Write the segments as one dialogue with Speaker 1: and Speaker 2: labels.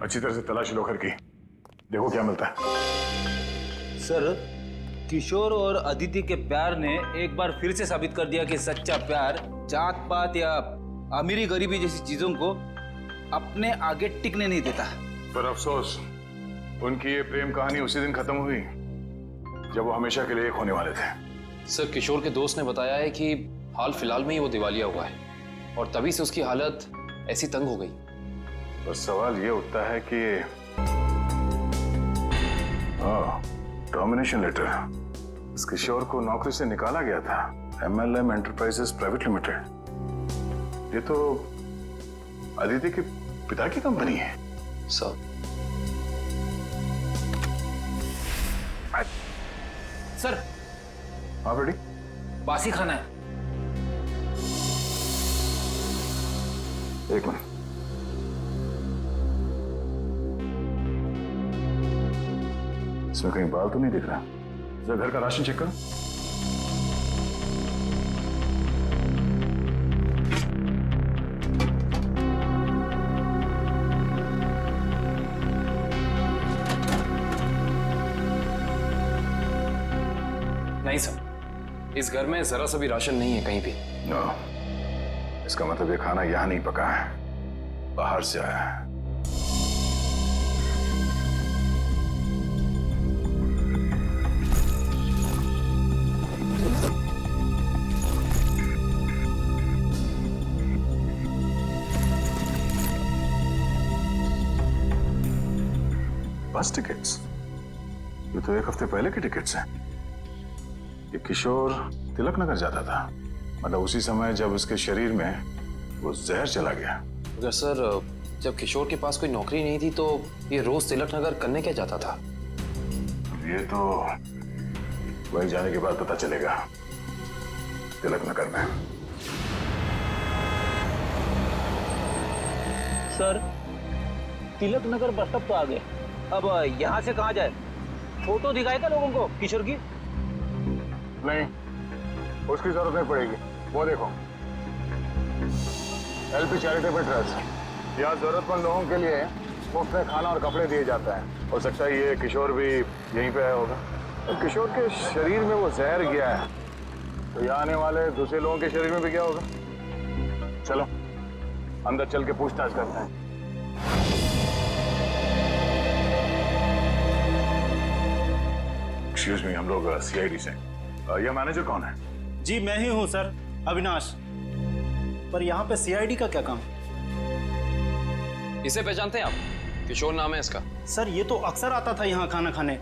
Speaker 1: अच्छी तरह से तलाशी लो घर की, देखो क्या मिलता है।
Speaker 2: सर, किशोर और अदिति के प्यार ने एक बार फिर से साबित कर दिया कि सच्चा प्यार जात पात या अमीरी गरीबी जैसी चीजों को अपने आगे टिकने नहीं देता।
Speaker 1: पर अफसोस, उनकी ये प्रेम कहानी उसी दिन खत्म हुई जब वो हमेशा के लिए एक होने वाले थे।
Speaker 3: सर, किशोर के दोस्त ने बताया है कि हाल फिलहाल में ही वो दिवालिया हुआ है और तभी से उसकी हालत ऐसी तंग हो गई।
Speaker 1: बस सवाल ये उठता है कि टर्मिनेशन लेटर इस किशोर को नौकरी से निकाला गया था, MLM एंटरप्राइजेस प्राइवेट लिमिटेड। ये तो अदिति के पिता की कंपनी है।
Speaker 3: सर,
Speaker 2: सर,
Speaker 1: आप रेडी?
Speaker 2: बासी खाना है।
Speaker 1: एक मिनट। इसमें कहीं बाल तो नहीं दिख रहा? जरा घर का राशन चेक करो।
Speaker 3: नहीं सर, इस घर में जरा सा भी राशन नहीं है कहीं भी।
Speaker 1: नो, इसका मतलब ये खाना यहां नहीं पका है, बाहर से आया है। बस टिकट्स? ये तो एक हफ्ते पहले की टिकट्स हैं। ये किशोर तिलक नगर जाता था, मतलब उसी समय जब उसके शरीर में वो जहर चला गया।
Speaker 3: अगर सर, जब किशोर के पास कोई नौकरी नहीं थी तो ये रोज तिलक नगर करने क्या जाता था?
Speaker 1: ये तो वही जाने के बाद पता चलेगा। तिलक नगर में।
Speaker 2: Sir, Tilak Nagar bus stop तो आ गए, अब यहाँ से कहाँ जाए? फोटो दिखाएगा लोगों को किशोर की?
Speaker 1: नहीं, उसकी जरूरत नहीं पड़ेगी। वो देखो, LP चैरिटेबल ट्रस्ट, यहाँ जरूरतमंद लोगों के लिए मुफ्त में खाना और कपड़े दिए जाता है। हो सकता है ये किशोर भी यहीं पे आया होगा। और किशोर के शरीर में वो जहर गया है, तो यहाँ आने वाले दूसरे लोगों के शरीर में भी क्या होगा? चलो अंदर चल के पूछताछ करते हैं। एक्सक्यूज मी, हम लोग CID से। यह मैनेजर कौन है?
Speaker 4: जी मैं ही हूँ सर, अविनाश। पर यहाँ पे CID का क्या काम?
Speaker 3: इसे पहचानते हैं आप? किशोर नाम है इसका।
Speaker 4: सर ये तो अक्सर आता था यहाँ खाना खाने,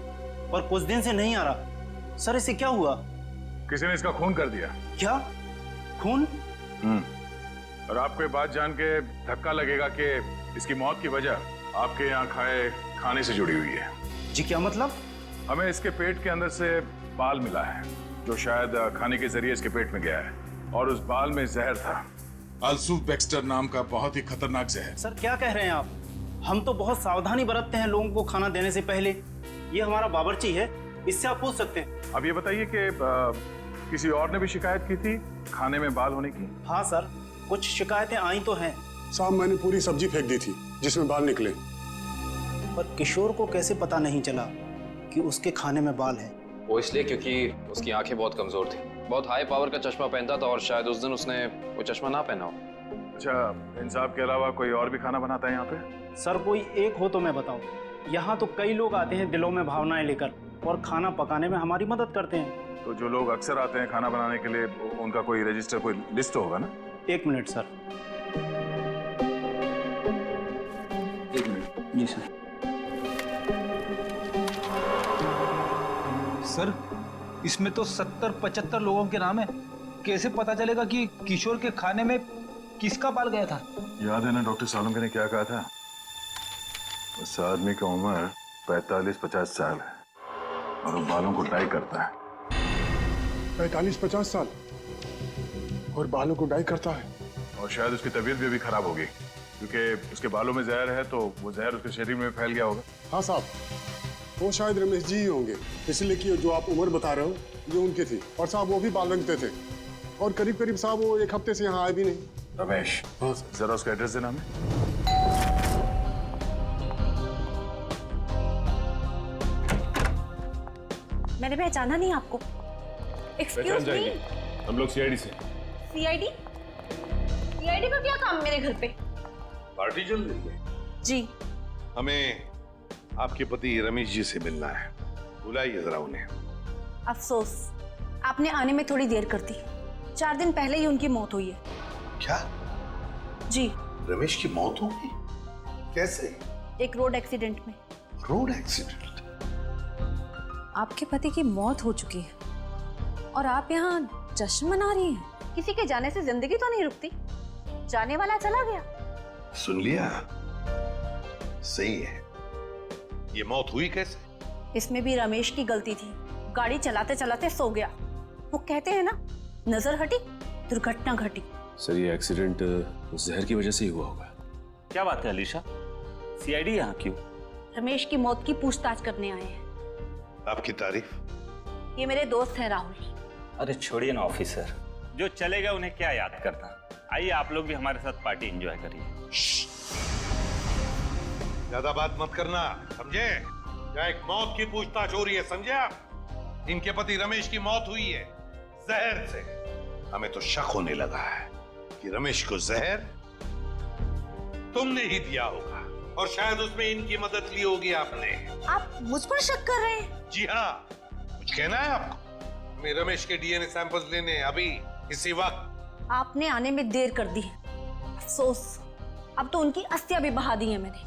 Speaker 4: पर कुछ दिन से नहीं आ रहा। सर इसे क्या हुआ?
Speaker 1: किसी ने इसका खून कर दिया।
Speaker 4: क्या? खून?
Speaker 1: और आपको ये बात जान के धक्का लगेगा कि इसकी मौत की वजह आपके यहाँ खाए खाने से जुड़ी हुई है।
Speaker 4: जी क्या मतलब?
Speaker 1: हमें इसके पेट के अंदर से बाल मिला है, जो शायद खाने के जरिए इसके पेट में गया है, और उस बाल में जहर था।
Speaker 5: अल्सूफ बेक्स्टर नाम का बहुत ही खतरनाक जहर।
Speaker 4: सर क्या कह रहे हैं आप? हम तो बहुत सावधानी बरतते हैं लोगों को खाना देने से पहले। ये हमारा बावर्ची है, इससे आप पूछ सकते हैं।
Speaker 1: अब ये बताइए कि किसी और ने भी शिकायत की थी खाने में बाल होने की?
Speaker 4: हाँ सर, कुछ शिकायतें आई तो हैं।
Speaker 6: साहब मैंने पूरी सब्जी फेंक दी थी जिसमें बाल निकले।
Speaker 4: पर किशोर को कैसे पता नहीं चला कि उसके खाने में बाल है?
Speaker 3: वो इसलिए क्योंकि उसकी आंखें बहुत कमजोर थी, बहुत हाई पावर का चश्मा पहनता था और शायद उस दिन उसने वो चश्मा ना पहना हो।
Speaker 1: अच्छा, इंसाफ के अलावा कोई और भी खाना बनाता है यहाँ पे?
Speaker 4: सर कोई एक हो तो मैं बताऊं। यहाँ तो कई लोग आते हैं दिलों में भावनाएं लेकर और खाना पकाने में हमारी मदद करते हैं।
Speaker 1: तो जो लोग अक्सर आते हैं खाना बनाने के लिए, उनका कोई रजिस्टर, कोई लिस्ट होगा ना?
Speaker 4: 1 मिनट सर।
Speaker 2: 1 मिनट। जी सर। सर, इसमें तो 70-75 लोगों के नाम है। कैसे पता चलेगा कि किशोर के खाने में किसका बाल गया था?
Speaker 1: याद है ना डॉक्टर सालुंके ने क्या कहा था? उस आदमी की उम्र 45-50 साल है और वो बालों को डाई करता है।
Speaker 6: 45-50 साल और बालों को डाई करता है?
Speaker 1: और शायद उसकी तबीयत भी अभी खराब होगी, क्योंकि उसके बालों में जहर है, तो वो जहर उसके शरीर में फैल गया होगा।
Speaker 6: हाँ साहब, वो शायद रमेश जी ही होंगे, इसलिए कि जो आप उम्र बता रहे हो ये उनकी थी। और साहब वो भी बाल रंगते थे और करीब करीब साहब वो 1 हफ्ते से यहाँ आए भी नहीं।
Speaker 1: रमेश,
Speaker 6: हाँ सर।
Speaker 1: जरा उसका एड्रेस देना हमें।
Speaker 7: मैंने पहचाना नहीं आपको। Excuse me.
Speaker 8: हम लोग सीआईडी से।
Speaker 7: सीआईडी? सीआईडी का क्या काम मेरे घर पे?
Speaker 1: पार्टी चल रही है
Speaker 7: जी।
Speaker 1: हमें आपके पति रमेश जी से मिलना है, बुलाइए जरा उन्हें।
Speaker 7: अफसोस, आपने आने में थोड़ी देर कर दी। 4 दिन पहले ही उनकी मौत हुई है।
Speaker 1: क्या?
Speaker 7: जी।
Speaker 1: रमेश की मौत हो गई? कैसे?
Speaker 7: एक रोड एक्सीडेंट में।
Speaker 1: Road accident?
Speaker 7: आपके पति की मौत हो चुकी है और आप यहाँ जश्न मना रही हैं। किसी के जाने से जिंदगी तो नहीं रुकती। जाने वाला चला गया।
Speaker 1: सुन लिया? सही है। ये मौत हुई कैसे?
Speaker 7: इसमें भी रमेश की गलती थी। गाड़ी चलाते चलाते सो गया। वो कहते हैं ना, नजर हटी दुर्घटना घटी।
Speaker 8: सर ये एक्सीडेंट जहर की वजह से ही हुआ होगा।
Speaker 4: क्या बात है अलीशा, सीआईडी यहाँ क्यों?
Speaker 7: रमेश की मौत की पूछताछ करने आए हैं।
Speaker 1: आपकी तारीफ?
Speaker 7: ये मेरे दोस्त हैं राहुल।
Speaker 4: अरे छोड़िए ना ऑफिसर, जो चले गए उन्हें क्या याद करना। आइए आप लोग भी हमारे साथ पार्टी एंजॉय करिए।
Speaker 1: ज्यादा बात मत करना, समझे? क्या एक मौत की पूछताछ हो रही है, समझे आप? इनके पति रमेश की मौत हुई है जहर से। हमें तो शक होने लगा है कि रमेश को जहर तुमने ही दिया होगा और शायद उसमें इनकी मदद ली होगी आपने।
Speaker 7: आप मुझ पर शक कर रहे हैं?
Speaker 1: जी हाँ, कुछ कहना है आपको? हमें रमेश के डीएनए सैंपल्स लेने अभी इसी वक्त।
Speaker 7: आपने आने में देर कर दी। अफसोस, अब तो उनकी अस्थियां भी बहा दी हैं मैंने।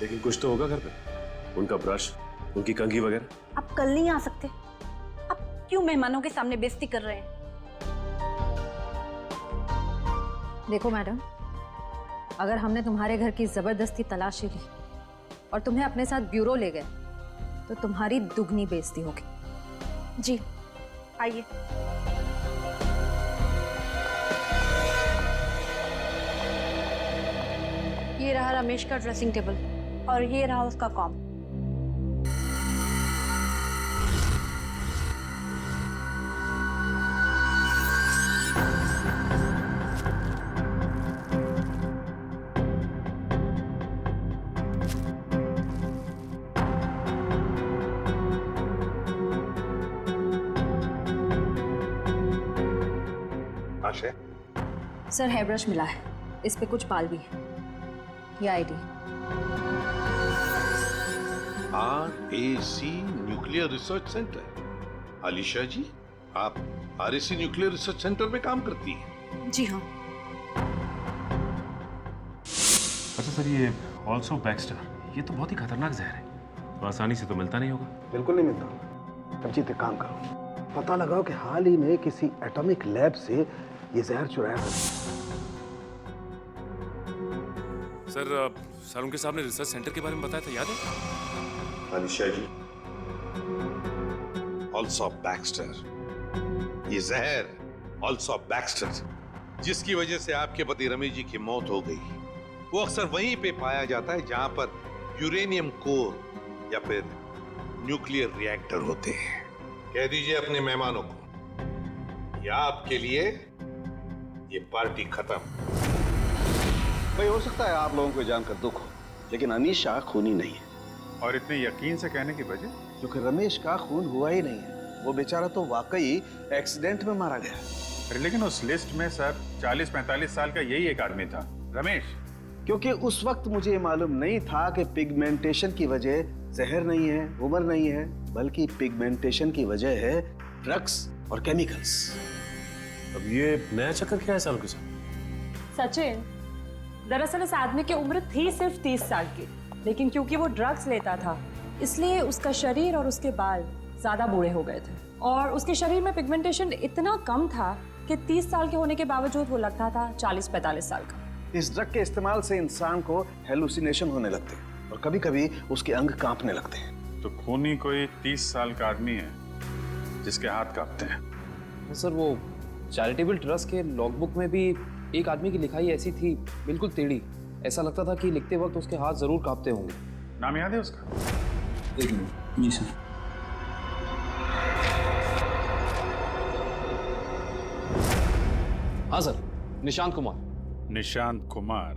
Speaker 8: लेकिन कुछ तो होगा घर पे, उनका ब्रश, उनकी कंघी वगैरह।
Speaker 7: आप कल नहीं आ सकते? आप क्यों मेहमानों के सामने बेइज्जती कर रहे हैं?
Speaker 9: देखो मैडम, अगर हमने तुम्हारे घर की जबरदस्ती तलाशी ली और तुम्हें अपने साथ ब्यूरो ले गए तो तुम्हारी दुगनी बेइज्जती होगी।
Speaker 7: जी आइए। ये रहा रमेश का ड्रेसिंग टेबल और ये रहा उसका कॉम।
Speaker 1: आशय,
Speaker 9: सर हेयर ब्रश मिला है, इस पे कुछ बाल भी है। ये ID.
Speaker 10: RAC nuclear research centre. Alisha ji, आप RAC न्यूक्लियर रिसर्च सेंटर में काम करती हैं?
Speaker 7: जी हाँ।
Speaker 8: अच्छा सर, ये ऑल्सो बैक्स्टर, ये तो बहुत ही खतरनाक जहर है, तो आसानी से तो मिलता नहीं होगा।
Speaker 11: बिल्कुल नहीं मिलता। रंजीत, एक काम करो, पता लगाओ कि हाल ही में किसी एटॉमिक लैब से ये जहर चुराया था।
Speaker 8: सर उनके साहब ने रिसर्च सेंटर के बारे में बताया था, याद है?
Speaker 1: अलीशा जी, ऑल्सो बैक्स्टर, ये जहर ऑल्सो बैक्स्टर जिसकी वजह से आपके पति रमेश जी की मौत हो गई, वो अक्सर वहीं पे पाया जाता है जहां पर यूरेनियम कोर या फिर न्यूक्लियर रिएक्टर होते हैं। कह दीजिए अपने मेहमानों को, या आपके लिए ये पार्टी खत्म।
Speaker 11: भाई, हो सकता है आप लोगों को जानकर दुख हो, लेकिन अनीशा खूनी नहीं है।
Speaker 1: और इतने यकीन से कहने की वजह?
Speaker 11: क्योंकि रमेश का खून हुआ ही नहीं है। वो बेचारा तो वाकई एक्सीडेंट में मारा गया।
Speaker 12: अरे लेकिन उस लिस्ट में सर 40-45 साल का यही एक आदमी था, रमेश।
Speaker 11: क्योंकि उस वक्त मुझे ये मालूम नहीं था कि पिगमेंटेशन की वजह जहर नहीं है, उम्र नहीं है, बल्कि पिगमेंटेशन की वजह है ड्रग्स और केमिकल्स।
Speaker 8: अब ये नया चक्कर क्या है सालों के साथ?
Speaker 9: सचिन, दरअसल इस आदमी की उम्र थी सिर्फ 30 साल की, लेकिन क्योंकि वो ड्रग्स लेता था इसलिए उसका शरीर और उसके बाल ज्यादा बूढ़े हो गए थे और उसके शरीर में पिगमेंटेशन इतना कम था कि 30 साल के होने के बावजूद वो लगता था 40-45 साल का।
Speaker 11: इस ड्रग के इस्तेमाल से इंसान को हेलुसिनेशन होने लगते हैं और कभी-कभी उसके अंग कांपने लगते हैं।
Speaker 12: तो खूनी कोई 30 साल का आदमी है जिसके हाथ कांपते हैं।
Speaker 3: सर वो चैरिटेबल ट्रस्ट के लॉगबुक में भी एक आदमी की लिखाई ऐसी थी, बिल्कुल टेढ़ी। ऐसा लगता था कि लिखते वक्त उसके हाथ जरूर कांपते होंगे।
Speaker 12: नाम याद है उसका?
Speaker 2: एक मिनट। जी सर।
Speaker 3: हाँ सर, निशांत कुमार।
Speaker 12: निशांत कुमार,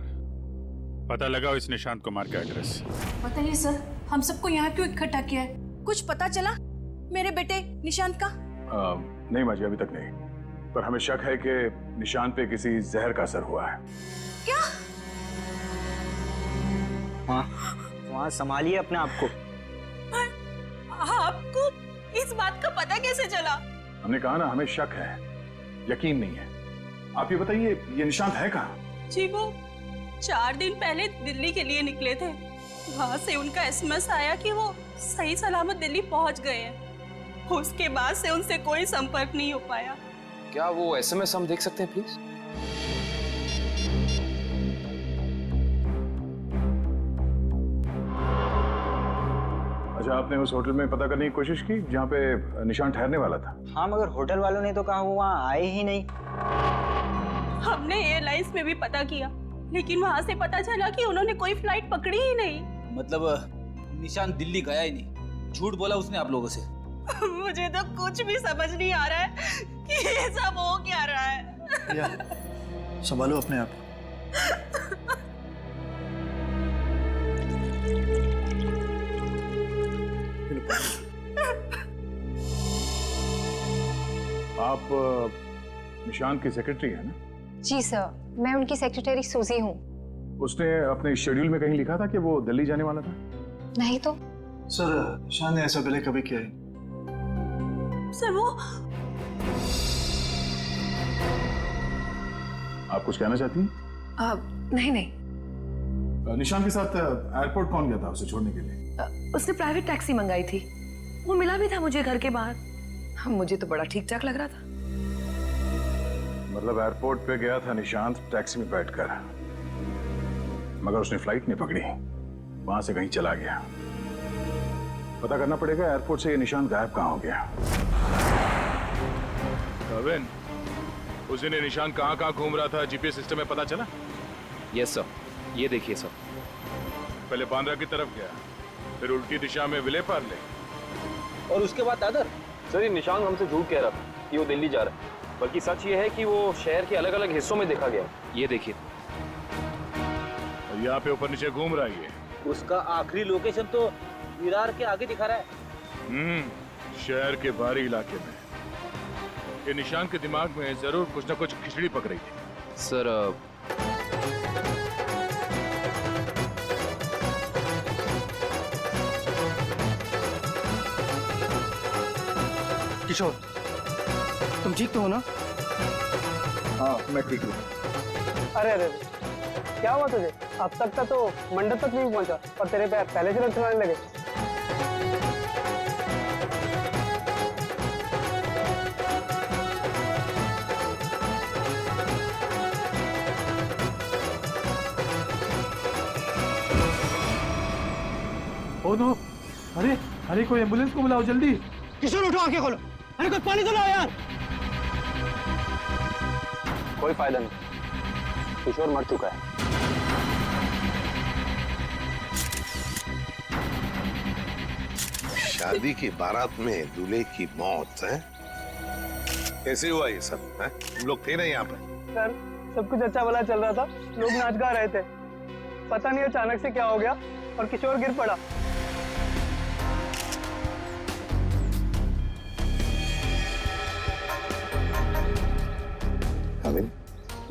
Speaker 12: पता लगाओ इस निशांत कुमार का एड्रेस।
Speaker 7: बताइए सर, हम सबको यहाँ क्यों इकट्ठा किया है? कुछ पता चला? मेरे बेटे निशांत का?
Speaker 1: नहीं माँ जी, अभी तक नहीं, पर हमें शक है कि निशांत पे किसी जहर का असर हुआ है।
Speaker 7: क्या?
Speaker 4: वहाँ संभालिए अपने आप को।
Speaker 7: आपको इस बात का पता कैसे चला?
Speaker 1: हमने कहा ना, हमें शक है, यकीन नहीं है। आप ये बताइए, ये निशांत है कहाँ?
Speaker 13: जी वो 4 दिन पहले दिल्ली के लिए निकले थे। वहाँ से उनका एसएमएस आया कि वो सही सलामत दिल्ली पहुँच गए हैं। उसके बाद से उनसे कोई संपर्क नहीं हो पाया।
Speaker 3: क्या वो एसएमएस हम देख सकते हैं प्लीज?
Speaker 1: अच्छा, आपने उस होटल में पता करने की कोशिश की जहाँ पे निशांत ठहरने वाला था?
Speaker 4: हाँ, मगर होटल वालों ने तो कहा वो वहाँ आए ही नहीं।
Speaker 13: हमने एयरलाइंस में भी पता किया, लेकिन वहाँ से पता चला कि उन्होंने कोई फ्लाइट पकड़ी ही नहीं।
Speaker 2: मतलब निशांत दिल्ली गया ही नहीं, झूठ बोला उसने आप लोगों से?
Speaker 13: मुझे तो कुछ भी समझ नहीं आ रहा है कि ये सब हो क्या रहा है।
Speaker 4: संभालो अपने आप।
Speaker 1: आप निशांत की सेक्रेटरी है ना?
Speaker 14: जी सर, मैं उनकी सेक्रेटरी सूजी हूँ।
Speaker 1: उसने अपने शेड्यूल में कहीं लिखा था कि वो दिल्ली जाने वाला था?
Speaker 14: नहीं तो।
Speaker 4: सर, निशांत ने ऐसा पहले कभी किया है?
Speaker 13: सर वो
Speaker 1: आप कुछ कहना चाहती हैं?
Speaker 14: नहीं नहीं,
Speaker 1: निशांत के साथ एयरपोर्ट कौन गया था उसे छोड़ने के लिए?
Speaker 14: उसने प्राइवेट टैक्सी मंगाई थी, वो मिला भी था मुझे घर के बाहर। मुझे तो बड़ा ठीक ठाक लग रहा था।
Speaker 1: मतलब एयरपोर्ट पे गया था निशांत टैक्सी में बैठकर, मगर उसने फ्लाइट नहीं पकड़ी, वहां से कहीं चला गया। पता करना पड़ेगा एयरपोर्ट से ये निशांत गायब कहाँ हो गया।
Speaker 5: कविन, उस दिन ये निशांत कहाँ घूम रहा था, जीपीएस सिस्टम में पता चला?
Speaker 3: यस सर, ये देखिए सर।
Speaker 5: पहले बांद्रा की तरफ गया, फिर उल्टी दिशा में विले पार्ले,
Speaker 2: और उसके बाद दादर।
Speaker 3: सर, ये निशांत हमसे झूठ कह रहा था कि वो दिल्ली जा रहा है, बल्कि सच ये है कि वो शहर के अलग अलग हिस्सों में देखा गया। ये देखिए,
Speaker 5: और यहाँ पे ऊपर नीचे घूम रहा है।
Speaker 2: उसका आखिरी लोकेशन तो विरार के आगे दिखा रहा है।
Speaker 5: शहर के बाहरी इलाके में। ये निशांत के दिमाग में जरूर कुछ न कुछ खिचड़ी पक रही थी।
Speaker 3: सर
Speaker 4: किशोर, तुम ठीक तो हो ना?
Speaker 1: हाँ, मैं ठीक हूँ।
Speaker 15: अरे अरे, क्या हुआ तुझे? अब तक का तो मंडप तक नहीं पहुंचा और तेरे पैर पहले से लड़खड़ाने लगे।
Speaker 4: ओ नो, अरे अरे, कोई एम्बुलेंस को बुलाओ जल्दी।
Speaker 15: किशोर उठो, आंखें खोलो। अरे कुछ पानी तो लाओ यार।
Speaker 4: कोई फायदा नहीं, किशोर मर चुका है।
Speaker 10: शादी की बारात में दूल्हे की मौत है? कैसे हुआ ये सब है? तुम लोग थे ना यहाँ पे?
Speaker 15: सर, सब कुछ अच्छा भला चल रहा था, लोग नाच गा रहे थे। पता नहीं अचानक से क्या हो गया और किशोर गिर पड़ा।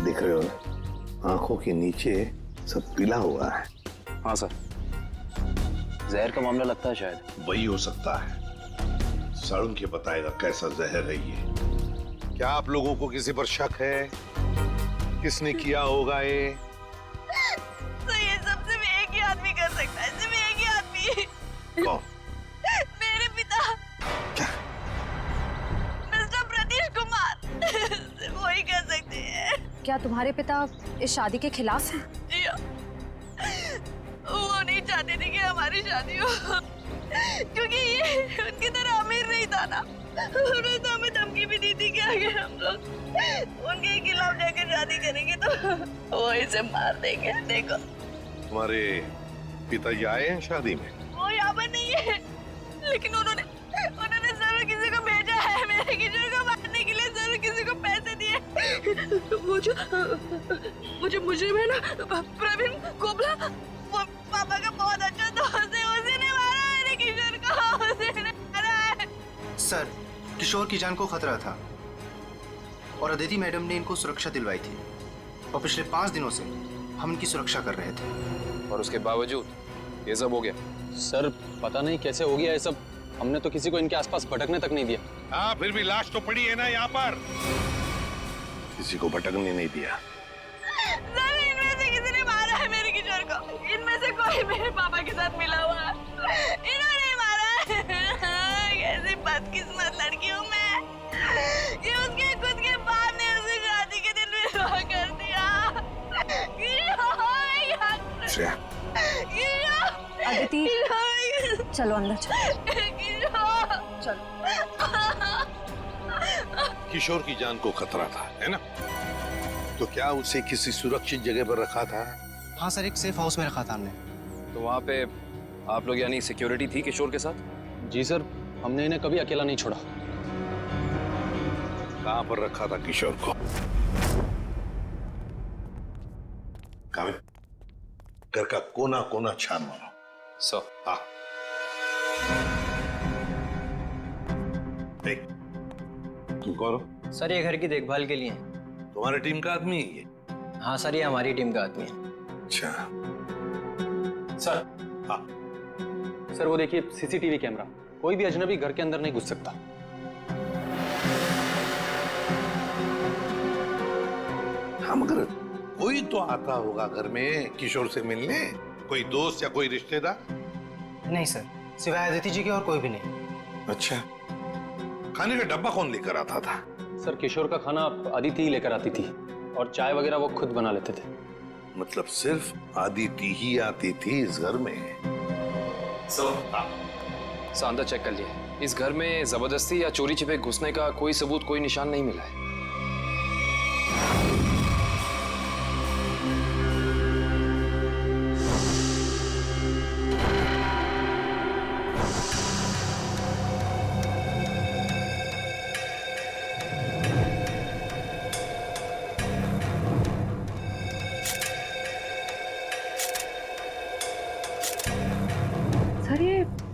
Speaker 10: दिख रहे हो ना, आंखों के नीचे सब पीला हुआ है।
Speaker 3: हाँ सर, जहर का मामला लगता है शायद।
Speaker 10: वही हो सकता है। सारुण के बताएगा कैसा जहर है ये। क्या आप लोगों को किसी पर शक है? किसने किया होगा ये?
Speaker 13: तो ये सब सिर्फ एक ही आदमी कर सकता है, सिर्फ एक ही आदमी।
Speaker 10: कौन?
Speaker 13: मेरे पिता, मिस्टर प्रतीश कुमार। सिर्फ वही कर सकते हैं।
Speaker 7: क्या तुम्हारे पिता इस शादी के खिलाफ हैं?
Speaker 13: जी हाँ। वो नहीं चाहते थे कि हमारी शादी हो, क्योंकि ये उनकी तरह अमीर नहीं था ना। उन्होंने तो हमें धमकी भी दी थी कि अगर हम लोग उनके खिलाफ जाकर शादी करेंगे तो वो इसे मार देंगे। देखो,
Speaker 10: तुम्हारे पिताजी आए हैं शादी में?
Speaker 13: वो यहाँ पर नहीं है, लेकिन उन्होंने जरूर किसी को भेजा है मेरे किशोर को मारने के लिए। जरूर किसी को पैसे दिए। वो जो मुजरिम है ना, प्रवीण कोबला, वो पापा का बहुत अच्छा दोस्त है। उसी ने मारा मेरे किशोर को, उसी ने मारा है।
Speaker 4: सर, किशोर की जान को खतरा था और अदिति मैडम ने इनको सुरक्षा दिलवाई थी और पिछले 5 दिनों से हम इनकी सुरक्षा कर रहे थे।
Speaker 3: और उसके बावजूद ये सब हो गया।
Speaker 16: सर पता नहीं कैसे हो गया ये सब, हमने तो किसी को इनके आसपास भटकने तक नहीं दिया।
Speaker 10: हाँ, फिर भी लाश तो पड़ी है ना यहाँ पर, किसी को भटकने नहीं दिया।
Speaker 13: सर, इनमें से किसी ने मारा है मेरे किशोर को। इनमें से कोई मेरे पापा के साथ मिला हुआ है। इन्होंने मारा है। कैसी बदकिस्मत लड़की हूँ मैं। ये उसके खुद के बाप ने उसे शादी के दिन विधवा कर दिया।
Speaker 7: अदिति, चलो अंदर चलो।
Speaker 10: किशोर की जान को खतरा था, है ना? तो क्या उसे किसी सुरक्षित जगह पर रखा था?
Speaker 4: हाँ सर, एक सेफ हाउस में रखा था हमने।
Speaker 3: तो वहाँ पे आप लोग यानी सिक्योरिटी थी किशोर के साथ?
Speaker 16: जी सर, हमने इन्हें कभी अकेला नहीं छोड़ा।
Speaker 10: कहाँ पर रखा था किशोर को? घर का कोना कोना छान मारो।
Speaker 3: सर।
Speaker 10: हाँ। तुम कौन हो?
Speaker 17: सर, ये घर की देखभाल के लिए।
Speaker 10: तुम्हारी टीम का आदमी है ये?
Speaker 17: हाँ सर, ये हमारी टीम का आदमी है।
Speaker 10: अच्छा।
Speaker 16: सर।
Speaker 10: हाँ।
Speaker 16: सर वो देखिए सीसीटीवी कैमरा, कोई भी अजनबी घर के अंदर नहीं घुस सकता।
Speaker 10: हाँ, मगर कोई तो आता होगा घर में किशोर से मिलने, कोई दोस्त या कोई रिश्तेदार?
Speaker 4: नहीं सर, सिवाय अदिति जी के और कोई भी नहीं।
Speaker 10: अच्छा, खाने का डब्बा कौन लेकर आता था?
Speaker 16: सर किशोर का खाना अदिति ही लेकर आती थी और चाय वगैरह वो खुद बना लेते थे।
Speaker 10: मतलब सिर्फ अदिति ही आती थी इस घर में?
Speaker 3: सर अंदर चेक कर लिया, इस घर में जबरदस्ती या चोरी छिपे घुसने का कोई सबूत, कोई निशान नहीं मिला है।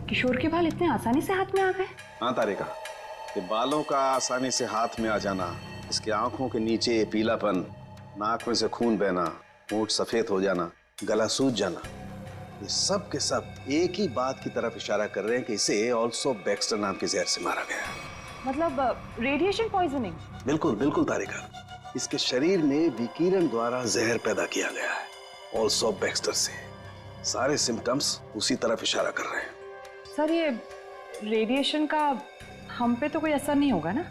Speaker 14: किशोर के बाल इतने आसानी से हाथ में आ गए?
Speaker 11: हाँ तारिका, ये बालों का आसानी से हाथ में आ जाना, इसके आंखों के नीचे पीलापन, नाक में से खून बहना, होंठ सफेद हो जाना, गला सूज जाना, ये सब के सब एक ही बात की तरफ इशारा कर रहे हैं कि इसे ऑल्सो बैक्स्टर नाम के जहर से मारा गया।
Speaker 9: मतलब रेडिएशन पॉइजनिंग? बिल्कुल
Speaker 11: बिल्कुल तारिका, इसके शरीर में विकिरण द्वारा जहर पैदा किया गया है ऑल्सो बैक्स्टर से। सारे सिम्टम्स उसी तरफ इशारा कर रहे हैं।
Speaker 9: सर, ये रेडिएशन का हम पे तो कोई असर नहीं होगा ना?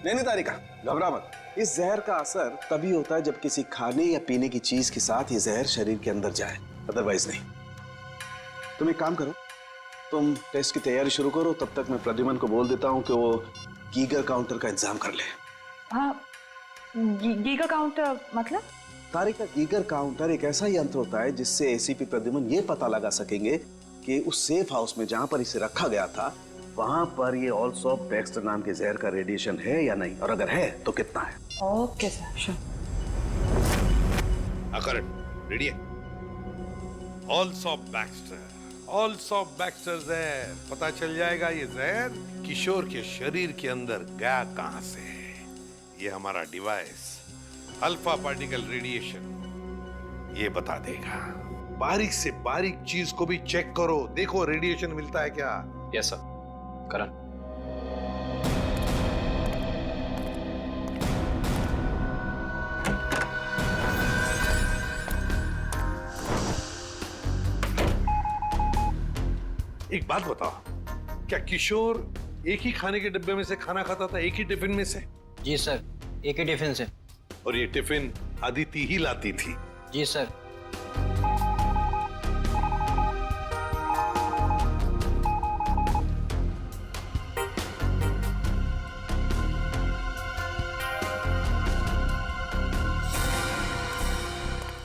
Speaker 11: नहीं तारिका, घबरा मत। इस जहर का असर तभी होता है जब किसी खाने या पीने की चीज के साथ ये जहर शरीर के अंदर जाए, अदरवाइज नहीं। तुम एक काम करो, तुम टेस्ट की तैयारी शुरू करो, तब तक मैं प्रद्युमन को बोल देता हूँ कि वो गीगर काउंटर का इंतजाम कर ले।
Speaker 9: हाँ, गीगर काउंटर मतलब?
Speaker 11: तारिका, गीगर काउंटर एक ऐसा यंत्र होता है जिससे एसीपी प्रद्युमन ये पता लगा सकेंगे कि उस सेफ हाउस में जहां पर इसे रखा गया था वहां पर ये ऑल्सो बैक्स्टर नाम के जहर का रेडिएशन है या नहीं, और अगर है तो कितना है।
Speaker 9: Okay sir, sure.
Speaker 10: Correct, ready है। ऑल्सो बैक्स्टर जहर, पता चल जाएगा ये जहर किशोर के शरीर के अंदर गया कहां से है। ये हमारा डिवाइस अल्फा पार्टिकल रेडिएशन ये बता देगा। बारीक से बारीक चीज को भी चेक करो, देखो रेडिएशन मिलता है क्या।
Speaker 3: यस सर, करण।
Speaker 10: एक बात बताओ, क्या किशोर एक ही खाने के डिब्बे में से खाना खाता था, एक ही टिफिन में से?
Speaker 17: जी सर, एक ही टिफिन से।
Speaker 10: और ये टिफिन अदिति ही लाती थी?
Speaker 17: जी सर।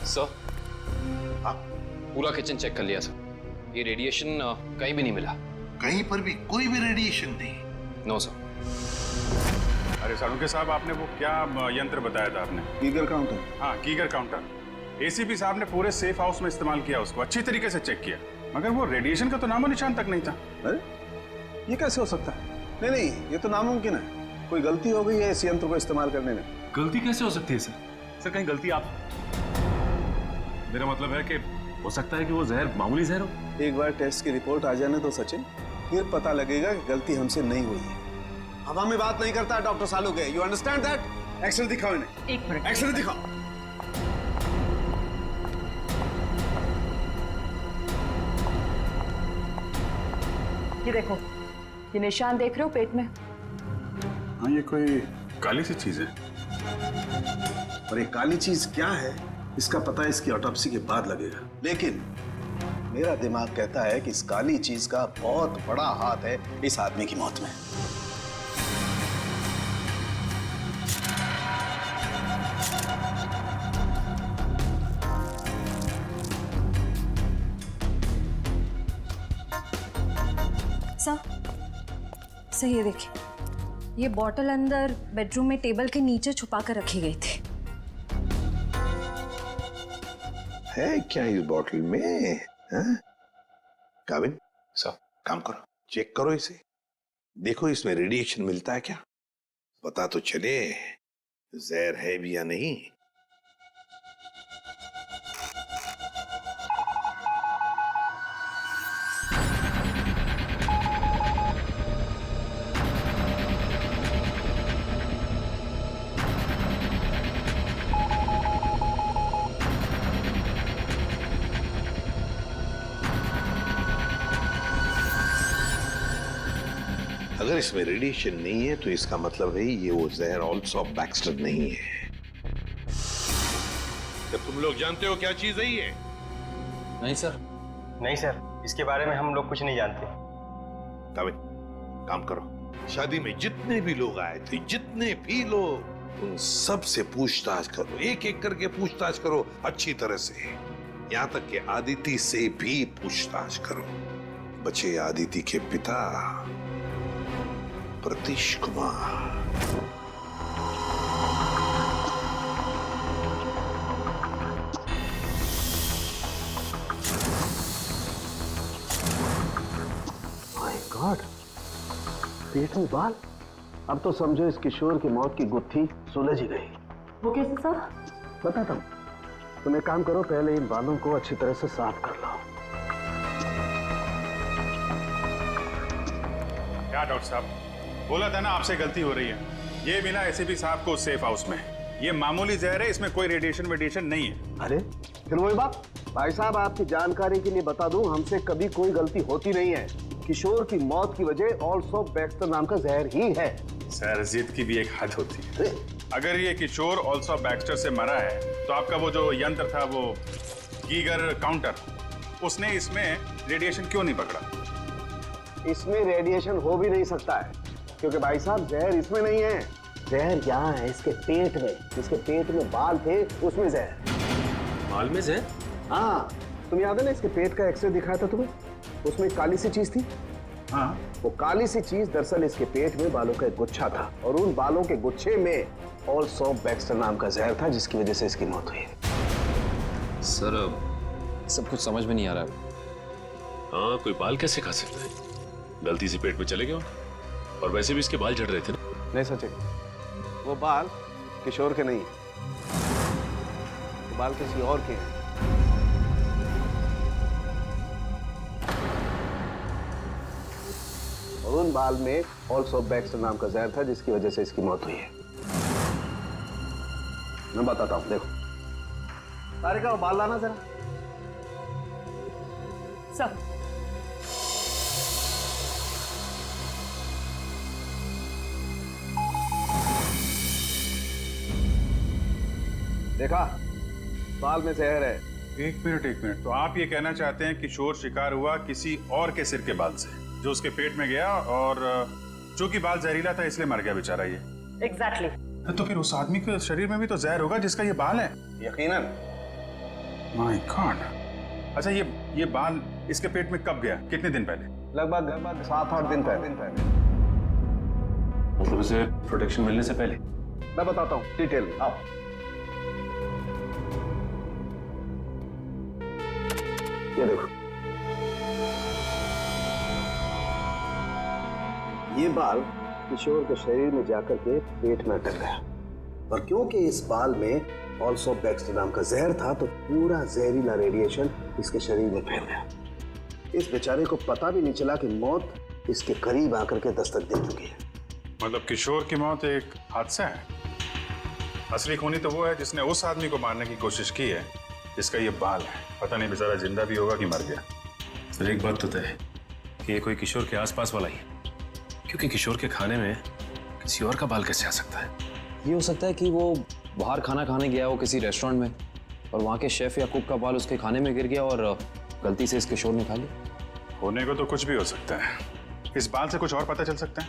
Speaker 3: सर, हाँ, पूरा किचन चेक कर लिया सर, ये रेडिएशन कहीं भी नहीं मिला।
Speaker 10: कहीं पर भी कोई भी रेडिएशन नहीं?
Speaker 3: No sir.
Speaker 12: अरे सालुंके साहब, आपने वो क्या यंत्र बताया था आपने?
Speaker 11: Geiger counter.
Speaker 12: हाँ, गीगर काउंटर। एसीपी साहब ने पूरे सेफ हाउस में इस्तेमाल किया, उसको अच्छी तरीके से चेक किया, मगर वो रेडिएशन का तो नामो निशान तक नहीं था।
Speaker 11: अरे ये कैसे हो सकता है? नहीं नहीं, ये तो नामुमकिन है। कोई गलती हो गई है इस यंत्र को इस्तेमाल करने में।
Speaker 8: गलती कैसे हो सकती है सर? सर कहीं गलती आप, मेरा मतलब है कि हो सकता है कि वो जहर मामूली जहर हो।
Speaker 11: एक बार टेस्ट की रिपोर्ट आ जाने तो सचिन, फिर पता लगेगा कि गलती हमसे नहीं हुई है। हवा में बात नहीं करता डॉक्टर सालू के, यू अंडरस्टैंड दैट? एक्सरे दिखाओ इन्हें।
Speaker 9: एक मिनट,
Speaker 11: एक्सरे दिखाओ।
Speaker 9: ये देखो, ये निशान देख रहे हो पेट में?
Speaker 12: हाँ, ये कोई काली सी चीज है।
Speaker 11: और ये काली चीज क्या है इसका पता इसकी ऑटोप्सी के बाद लगेगा, लेकिन मेरा दिमाग कहता है कि इस काली चीज का बहुत बड़ा हाथ है इस आदमी की मौत में।
Speaker 7: सर ये देखिए, ये बॉटल अंदर बेडरूम में टेबल के नीचे छुपा कर रखी गई थी।
Speaker 10: है क्या इस बॉटल में? काविन सब काम करो, चेक करो इसे, देखो इसमें रेडिएशन मिलता है क्या, पता तो चले जहर है भी या नहीं। अगर इसमें रेडिएशन नहीं है तो इसका मतलब है ये वो जहर ऑल्सो बैक्स्टर नहीं है। तो तुम लोग जानते हो क्या चीज है ये?
Speaker 17: नहीं सर। नहीं सर, इसके बारे में हम लोग कुछ नहीं जानते।
Speaker 10: काविन काम करो, शादी में जितने भी लोग आए थे, जितने भी लोग, उन सब से पूछताछ करो, एक एक करके पूछताछ करो अच्छी तरह से, यहां तक कि आदिति से भी पूछताछ करो। बचे आदिति के पिता प्रतीश कुमार।
Speaker 11: माय गॉड, पेट में बाल। अब तो समझो इस किशोर की मौत की गुत्थी सुलझ ही गई।
Speaker 9: वो कैसे सर?
Speaker 11: बताता हूं, तुम एक काम करो, पहले इन बालों को अच्छी तरह से साफ कर लो।
Speaker 12: क्या डॉक्टर साहब, बोला था ना आपसे गलती हो रही है। ये मिला एसीपी साहब को सेफ हाउस में। ये मामूली जहर है, इसमें कोई रेडिएशन नहीं है।
Speaker 11: अरे फिर वही बात। भाई साहब, आपकी जानकारी के लिए बता दूं, हमसे कभी कोई गलती होती नहीं है। किशोर की मौत की वजह ऑल्सो बैक्स्टर नाम का जहर ही है।
Speaker 12: सर, जिद की भी एक हद होती है। अगर ये किशोर ऑल्सो बैक्स्टर से मरा है तो आपका वो जो यंत्र था, वो गीगर काउंटर, उसने इसमें रेडिएशन क्यों नहीं पकड़ा?
Speaker 11: इसमें रेडिएशन हो भी नहीं सकता है, क्योंकि भाई साहब जहर इसमें नहीं है। जहर यहाँ है इसके पेट में। इसके पेट में बाल थे, उसमें जहर।
Speaker 8: बाल में जहर?
Speaker 11: हाँ, तुम याद है ना इसके पेट का एक्सरे दिखाया था तुम्हें, उसमें एक काली सी चीज थी।
Speaker 12: हाँ,
Speaker 11: वो काली सी चीज दरअसल इसके पेट में बालों का एक गुच्छा था, और उन बालों के गुच्छे में ऑल्सो बैक्स्टर नाम का जहर था, जिसकी वजह से इसकी मौत हुई।
Speaker 3: सर, सब कुछ समझ में नहीं आ रहा है।
Speaker 8: हाँ, कोई बाल कैसे खा सकता है? गलती से पेट में चले गए, और वैसे भी इसके बाल झड़ रहे थे ना।
Speaker 11: नहीं सचिन, वो बाल किशोर के नहीं, वो बाल किसी और के हैं। और उन बाल में ऑल्सो बैक्स्टर नाम का जहर था, जिसकी वजह से इसकी मौत हुई है। मैं बताता हूं, देखो। तारिका, वो बाल लाना जरा।
Speaker 9: सब
Speaker 11: देखा, बाल में जहर है।
Speaker 12: एक मिनट। तो आप ये कहना चाहते हैं किशोर शिकार हुआ किसी और के सिर के बाल से, जो उसके पेट में गया, और चूंकि बाल जहरीला था इसलिए मर गया बेचारा ये।
Speaker 9: एग्जैक्टली।
Speaker 12: तो फिर उस आदमी के शरीर में भी तो जहर होगा जिसका ये बाल है।
Speaker 11: यकीनन।
Speaker 12: My God. अच्छा, ये बाल इसके पेट में कब गया? कितने दिन पहले?
Speaker 11: लगभग 7-8 दिन पहले।
Speaker 8: मतलब उसे प्रोटेक्शन मिलने से पहले?
Speaker 11: मैं बताता हूँ डिटेल में, आओ। ये देखो, ये बाल किशोर के शरीर में जाकर के पेट में अटक गया, और क्योंकि इस बाल में ऑल्सो बैक्स्टर नाम का जहर था तो पूरा जहरीला रेडिएशन इसके शरीर में फैल गया। इस बेचारे को पता भी नहीं चला कि मौत इसके करीब आकर के दस्तक दे चुकी है।
Speaker 12: मतलब किशोर की मौत एक हादसा है? असली खूनी तो वो है जिसने उस आदमी को मारने की कोशिश की है जिसका ये बाल है। पता नहीं बेचारा जिंदा भी होगा कि मर गया।
Speaker 8: सर एक बात तो तय है कि ये कोई किशोर के आसपास वाला ही है, क्योंकि किशोर के खाने में किसी और का बाल कैसे आ सकता है?
Speaker 3: ये हो सकता है कि वो बाहर खाना खाने गया हो किसी रेस्टोरेंट में और वहाँ के शेफ या कुक का बाल उसके खाने में गिर गया और गलती से इस किशोर ने खा लिया।
Speaker 12: होने को तो कुछ भी हो सकता है। इस बाल से कुछ और पता चल सकता है?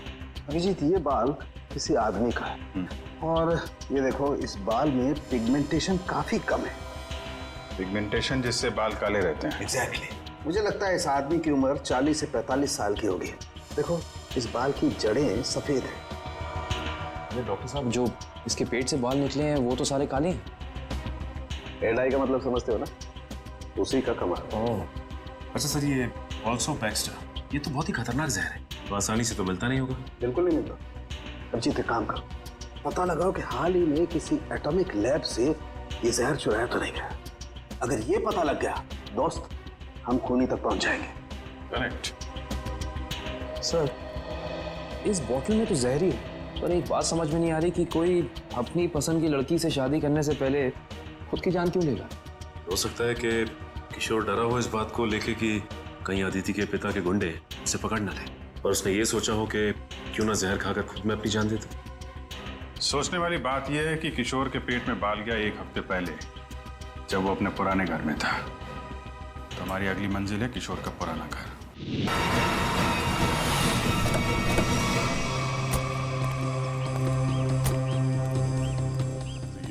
Speaker 11: अभिजीत, ये बाल किसी आदमी का है और ये देखो इस बाल में पिगमेंटेशन काफी कम है।
Speaker 12: पिगमेंटेशन जिससे बाल काले रहते हैं।
Speaker 11: एग्जैक्टली। मुझे लगता है इस आदमी की उम्र 40 से 45 साल की होगी। देखो इस बाल की जड़ें सफेद हैं।
Speaker 3: अरे डॉक्टर साहब, जो इसके पेट से बाल निकले हैं वो तो सारे काले हैं।
Speaker 11: हेयर डाई का मतलब समझते हो ना, उसी का कमाल।
Speaker 8: अच्छा सर, ये ऑल्सो बैक्स्टर, ये तो बहुत ही खतरनाक जहर है, तो आसानी से तो मिलता नहीं होगा।
Speaker 11: बिल्कुल नहीं मिलता। अभिजीत एक काम करो, पता लगाओ कि हाल ही में किसी एटॉमिक लैब से ये जहर चुराया तो नहीं गया। अगर ये पता लग गया दोस्त, हम खूनी तक पहुंच जाएंगे।
Speaker 12: करेक्ट।
Speaker 3: सर इस बोतल में तो जहर ही है, पर एक बात समझ में नहीं आ रही कि कोई अपनी पसंद की लड़की से शादी करने से पहले खुद की जान क्यों लेगा।
Speaker 8: हो सकता है कि किशोर डरा हो इस बात को लेके कि कहीं अदिति के पिता के गुंडे उसे पकड़ न ले, और उसने ये सोचा हो कि क्यों ना जहर खाकर खुद में अपनी जान दे दे।
Speaker 12: सोचने वाली बात यह है कि किशोर के पेट में बाल गया 1 हफ्ते पहले, जब वो अपने पुराने घर में था। तो हमारी अगली मंजिल है किशोर का पुराना घर।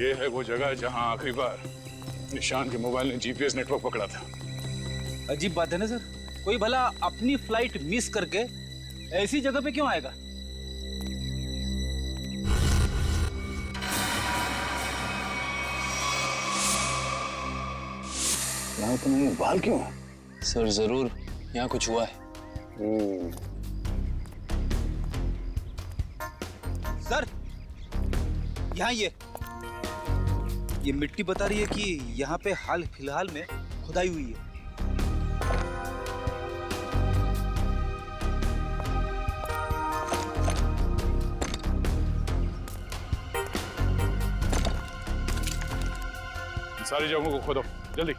Speaker 5: ये है वो जगह जहां आखिरी बार निशान के मोबाइल ने जीपीएस नेटवर्क पकड़ा था।
Speaker 2: अजीब बात है ना सर, कोई भला अपनी फ्लाइट मिस करके ऐसी जगह पे क्यों आएगा?
Speaker 11: यहाँ तुम्हें बाल क्यों?
Speaker 3: सर जरूर यहाँ कुछ हुआ है।
Speaker 2: सर यहाँ ये मिट्टी बता रही है कि यहाँ पे हाल फिलहाल में खुदाई हुई है।
Speaker 5: सारी जगहों को खोदो जल्दी।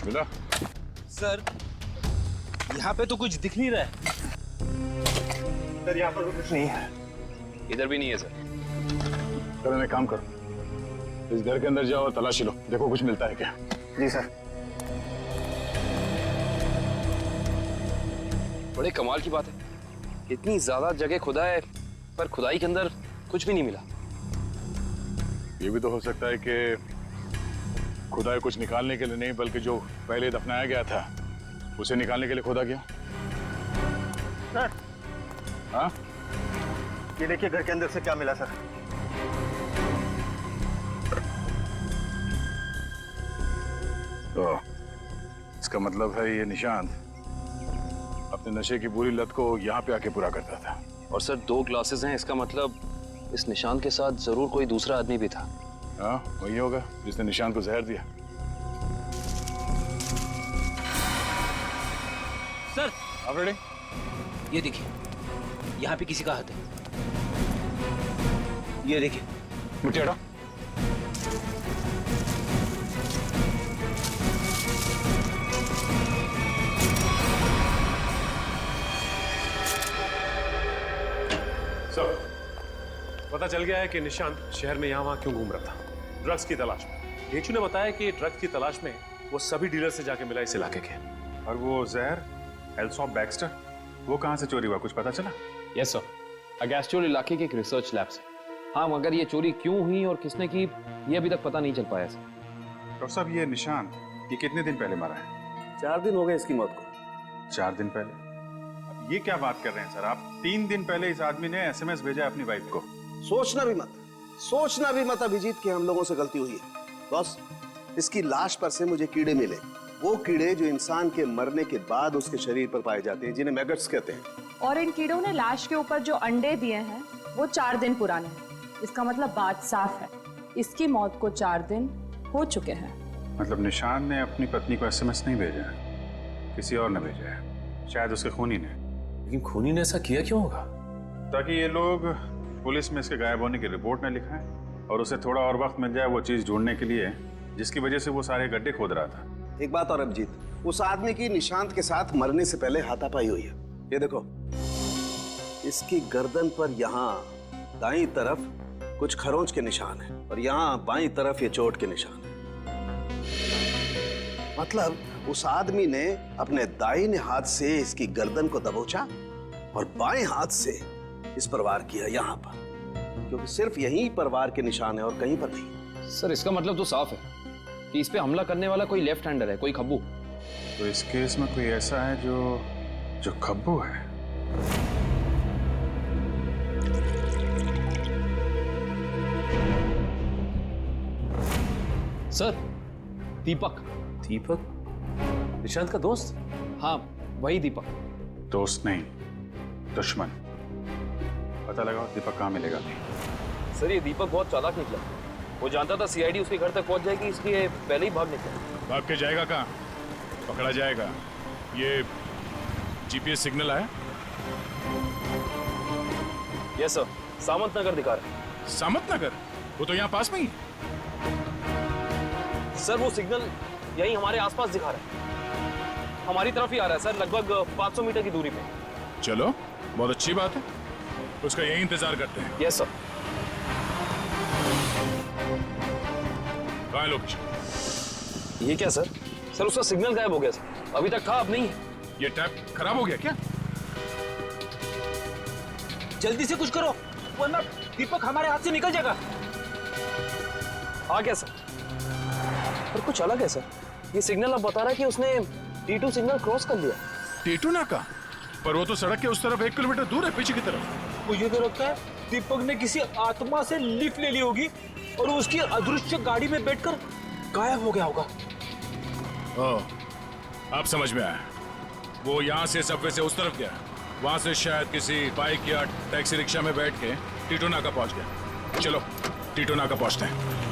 Speaker 5: मिला?
Speaker 2: सर यहाँ पे तो कुछ दिख नहीं रहा है।
Speaker 17: सर यहाँ पर कुछ नहीं है।
Speaker 3: इधर भी नहीं है सर।
Speaker 5: चलो एक काम करो, इस घर के अंदर जाओ और तलाशी लो, देखो कुछ मिलता है क्या।
Speaker 17: जी सर।
Speaker 3: बड़े कमाल की बात है, इतनी ज्यादा जगह खुदा है पर खुदाई के अंदर कुछ भी नहीं मिला।
Speaker 5: ये भी तो हो सकता है कि खुदाई कुछ निकालने के लिए नहीं, बल्कि जो पहले दफनाया गया था उसे निकालने के लिए खोदा गया।
Speaker 17: सर
Speaker 5: हाँ,
Speaker 17: ये देखिए घर के अंदर से क्या मिला सर।
Speaker 5: तो इसका मतलब है ये निशांत अपने नशे की बुरी लत को यहाँ पे आके पूरा करता था।
Speaker 3: और सर 2 ग्लासेस हैं, इसका मतलब इस निशान के साथ जरूर कोई दूसरा आदमी भी था।
Speaker 5: हाँ वही होगा जिसने निशांत को जहर दिया।
Speaker 2: सर
Speaker 5: आप रेडी?
Speaker 2: ये देखिए यहाँ पे किसी का हाथ है। ये देखिए।
Speaker 5: मुझे हटाओ।
Speaker 8: पता चल गया है कि निशांत शहर में यहाँ वहाँ क्यों घूम रहा था, ड्रग्स की तलाश में। ढेंचू ने बताया कि ड्रग्स की तलाश में वो सभी डीलर से जाके मिला इस इलाके के।
Speaker 12: और वो जहर एल्सॉप बैक्स्टर, वो कहाँ से चोरी हुआ, कुछ पता चला?
Speaker 16: यस सर,
Speaker 3: अगैस्टोल इलाके के एक रिसर्च लैब से। हाँ, मगर ये चोरी क्यों हुई और किसने की ये अभी तक पता नहीं चल पाया सर।
Speaker 12: डॉक्टर साहब, ये निशान ये कितने दिन पहले मरा है?
Speaker 11: 4 दिन हो गए इसकी मौत को।
Speaker 12: 4 दिन पहले? अब ये क्या बात कर रहे हैं सर आप? 3 दिन पहले इस आदमी ने SMS भेजा है अपनी वाइफ को।
Speaker 11: सोचना भी मत अभिजीत कि हम लोगों से गलती हुई है। बॉस, इसकी लाश पर से मुझे कीड़े मिले, वो कीड़े जो इंसान के मरने के बाद उसके शरीर पर पाए जाते हैं, जिन्हें मैगट्स कहते हैं।
Speaker 9: और इन कीड़ों ने लाश के ऊपर जो अंडे दिए हैं वो 4 दिन पुराने हैं। इसका मतलब बात साफ है, इसकी मौत को 4 दिन हो चुके हैं।
Speaker 12: मतलब निशान ने अपनी पत्नी को SMS नहीं भेजा है, किसी और ने भेजा है, शायद उसके खूनी ने।
Speaker 8: लेकिन खूनी ने ऐसा किया क्यों होगा?
Speaker 12: ताकि ये लोग पुलिस में इसके गायब होने की रिपोर्ट न लिखाएं और उसे थोड़ा और वक्त मिल जाए वो चीज ढूंढने के लिए जिसकी वजह से वो सारे गड्ढे खोद रहा था।
Speaker 11: एक बात और अभिजीत, उस आदमी की निशांत के साथ मरने से पहले हाथापाई हुई है। ये देखो, इसकी गर्दन पर यहाँ दाईं तरफ कुछ खरोंच के निशान है और यहाँ बाईं तरफ ये चोट के निशान है। मतलब उस आदमी ने अपने दाहिने हाथ से इसकी गर्दन को दबोचा और बाएं हाथ से इस पर वार किया यहाँ पर, क्योंकि सिर्फ यहीं पर वार के निशान है और कहीं पर नहीं।
Speaker 3: सर, इसका मतलब तो साफ है कि इस पे हमला करने वाला कोई लेफ्ट हैंडर है, कोई खब्बू।
Speaker 12: तो इस केस में कोई ऐसा है जो खब्बू है।
Speaker 3: सर, दीपक।
Speaker 8: निशांत का दोस्त?
Speaker 3: हाँ, वही दीपक।
Speaker 12: दोस्त नहीं, दुश्मन। पता लगाओ दीपक कहाँ मिलेगा।
Speaker 3: सर, ये दीपक बहुत चालाक निकला। वो जानता था CID उसके घर तक पहुंच जाएगी, इसलिए पहले ही भाग निकला।
Speaker 5: भाग के जाएगा कहाँ? पकड़ा जाएगा। ये GPS सिग्नल आया?
Speaker 3: यस सर, सामंत नगर दिखा रहा है।
Speaker 5: सामंत नगर? वो तो यहाँ पास में ही।
Speaker 3: सर, वो सिग्नल यही हमारे आसपास दिखा रहा है, हमारी तरफ ही आ रहा है सर, लगभग 500 मीटर की दूरी पे।
Speaker 5: चलो, बहुत अच्छी बात है, उसका यही इंतजार करते हैं।
Speaker 3: Yes sir.
Speaker 5: कहाँ है लोकेशन?
Speaker 3: ये क्या सर? सर, उसका सिग्नल गायब हो गया सर, अभी तक था, अब नहीं है।
Speaker 5: ये टैप खराब हो गया क्या?
Speaker 2: जल्दी से कुछ करो वरना दीपक हमारे हाथ से निकल जाएगा।
Speaker 3: आ गया सर, पर कुछ अलग है सर। ये सिग्नल अब बता रहा है कि उसने T2 सिग्नल क्रॉस कर लिया।
Speaker 5: T2 नाका? पर वो तो सड़क के उस तरफ 1 किलोमीटर दूर है, पीछे की तरफ।
Speaker 2: मुझे तो लगता है दीपक ने किसी आत्मा से लिफ्ट ले ली होगी और उसकी अदृश्य गाड़ी में बैठकर गायब हो गया होगा।
Speaker 5: अब समझ में आया। वो यहाँ से सबवे से उस तरफ गया, वहां से शायद किसी बाइक या टैक्सी रिक्शा में बैठ के T2 नाका पहुंच गया। चलो T2 नाका पहुंचते हैं।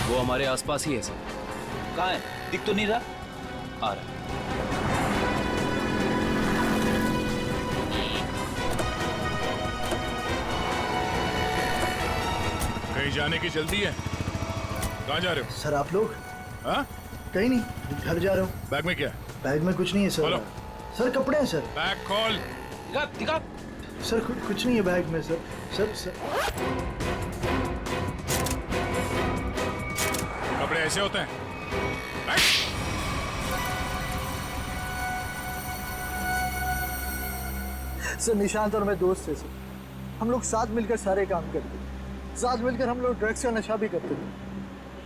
Speaker 2: वो हमारे आसपास ही है सर। कहाँ है? दिख तो नहीं रहा। आ रहा।
Speaker 5: कहीं जाने की जल्दी है? कहाँ जा रहे हो?
Speaker 18: सर, आप लोग?
Speaker 5: हाँ?
Speaker 18: कहीं नहीं, घर जा रहा हूँ।
Speaker 5: बैग में क्या?
Speaker 18: बैग में कुछ नहीं है सर।
Speaker 5: खोलो।
Speaker 18: सर, कपड़े हैं सर।
Speaker 5: बैग खोल।
Speaker 2: दिखा दिखा।
Speaker 18: सर, कुछ नहीं है बैग में सर। सर
Speaker 5: कपड़े ऐसे होते हैं?
Speaker 18: सर, निशांत और मैं दोस्त थे सर। हम लोग साथ मिलकर सारे काम करते थे, साथ मिलकर हम लोग ड्रग्स का नशा भी करते थे।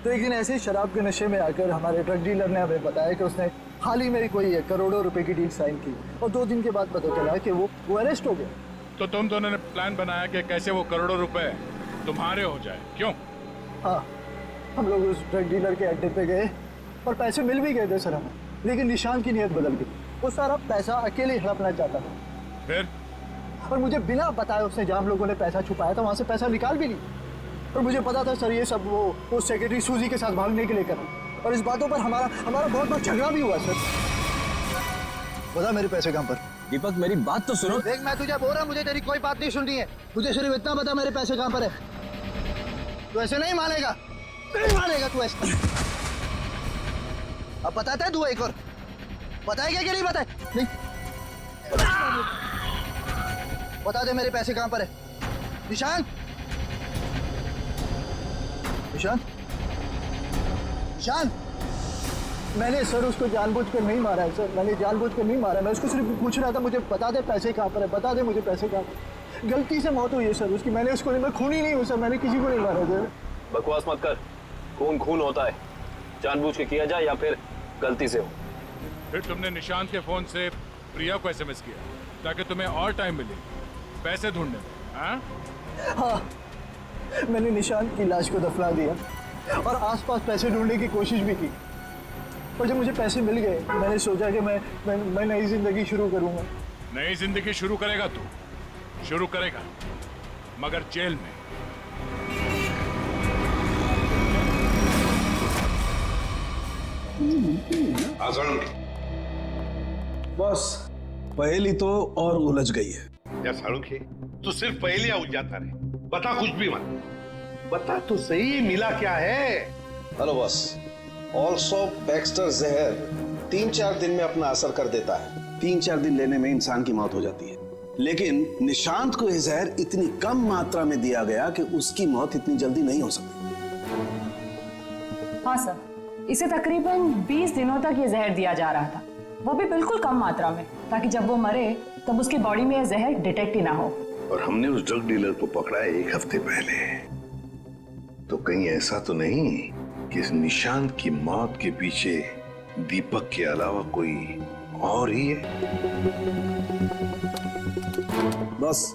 Speaker 18: तो एक दिन ऐसे ही शराब के नशे में आकर हमारे ड्रग डीलर ने हमें बताया कि उसने हाल ही में कोई करोड़ों रुपए की डील साइन की और 2 दिन के बाद पता चला कि वो अरेस्ट हो गया।
Speaker 5: तो तुम दोनों ने प्लान बनाया कि कैसे वो करोड़ों रुपए तुम्हारे हो जाए, क्यों?
Speaker 18: हाँ, हम लोग उस ड्रग डीलर के अड्डे पे गए और पैसे मिल भी गए थे सर हमें, लेकिन निशान की नीयत बदल गई। वो सारा पैसा अकेले हड़पना चाहता था।
Speaker 5: फिर?
Speaker 18: और मुझे बिना बताए उसने जहाँ हम लोगों ने पैसा छुपाया था वहाँ से पैसा निकाल भी लिया। और मुझे पता था सर ये सब वो सेक्रेटरी सूजी के साथ भागने के लिए करा, और इस बातों पर हमारा बहुत बड़ा झगड़ा भी हुआ सर। बता मेरे पैसे कहाँ पर?
Speaker 2: दीपक, मेरी बात तो सुनो।
Speaker 18: देख, मैं तुझे बोल रहा हूँ, मुझे तेरी कोई बात नहीं सुननी है। मुझे सिर्फ इतना बता मेरे पैसे कहाँ पर है। तू ऐसे नहीं मानेगा, नहीं मानेगा तू ऐसे। अब बताता है तू एक और? बताएगा कि नहीं बताए? नहीं बता दे मेरे पैसे कहाँ पर है। निशांत, निशांत, निशांत, मैंने सर उसको जानबूझकर नहीं मारा है सर, मैंने जानबूझकर नहीं मारा। मैं उसको सिर्फ पूछ रहा था मुझे बता दे पैसे कहाँ पर है, बता दे मुझे पैसे कहाँ पर। गलती से मौत हुई है सर उसकी, मैंने उसको नहीं, मैं खूनी नहीं हूँ सर, मैंने किसी को नहीं मारा सर।
Speaker 3: बकवास मत कर, खून खून होता है, जानबूझ के किया जाए या फिर गलती से हो।
Speaker 5: फिर तुमने निशांत के फोन से प्रिया को एसएमएस किया ताकि तुम्हें और टाइम मिले पैसे ढूंढने में, हाँ?
Speaker 18: हाँ, मैंने निशांत की लाश को दफना दिया और आसपास पैसे ढूंढने की कोशिश भी की, और जब मुझे पैसे मिल गए मैंने सोचा कि मैं नई जिंदगी शुरू करूंगा।
Speaker 5: नई जिंदगी शुरू करेगा तू, शुरू करेगा, मगर जेल में।
Speaker 11: बस पहेली तो और उलझ गई है।
Speaker 10: या सालुंखे, तू सिर्फ पहेलियां उलझाता रहे, बता कुछ भी मत, बता तो सही मिला क्या है।
Speaker 11: हेलो बॉस, ऑल्सो बैक्स्टर जहर 3-4 दिन में अपना असर कर देता है। 3-4 दिन लेने में इंसान की मौत हो जाती है, लेकिन निशांत को यह जहर इतनी कम मात्रा में दिया गया कि उसकी मौत इतनी जल्दी नहीं हो सकती।
Speaker 9: हाँ सर, इसे तकरीबन 20 दिनों तक ये जहर दिया जा रहा था, वो भी बिल्कुल कम मात्रा में, ताकि जब वो मरे तब उसकी बॉडी में यह जहर डिटेक्ट ही ना हो।
Speaker 10: और हमने उस ड्रग डीलर को पकड़ा 1 हफ्ते पहले, तो कहीं ऐसा तो नहीं कि इस निशांत की मौत के पीछे दीपक के अलावा कोई और ही है?
Speaker 11: बस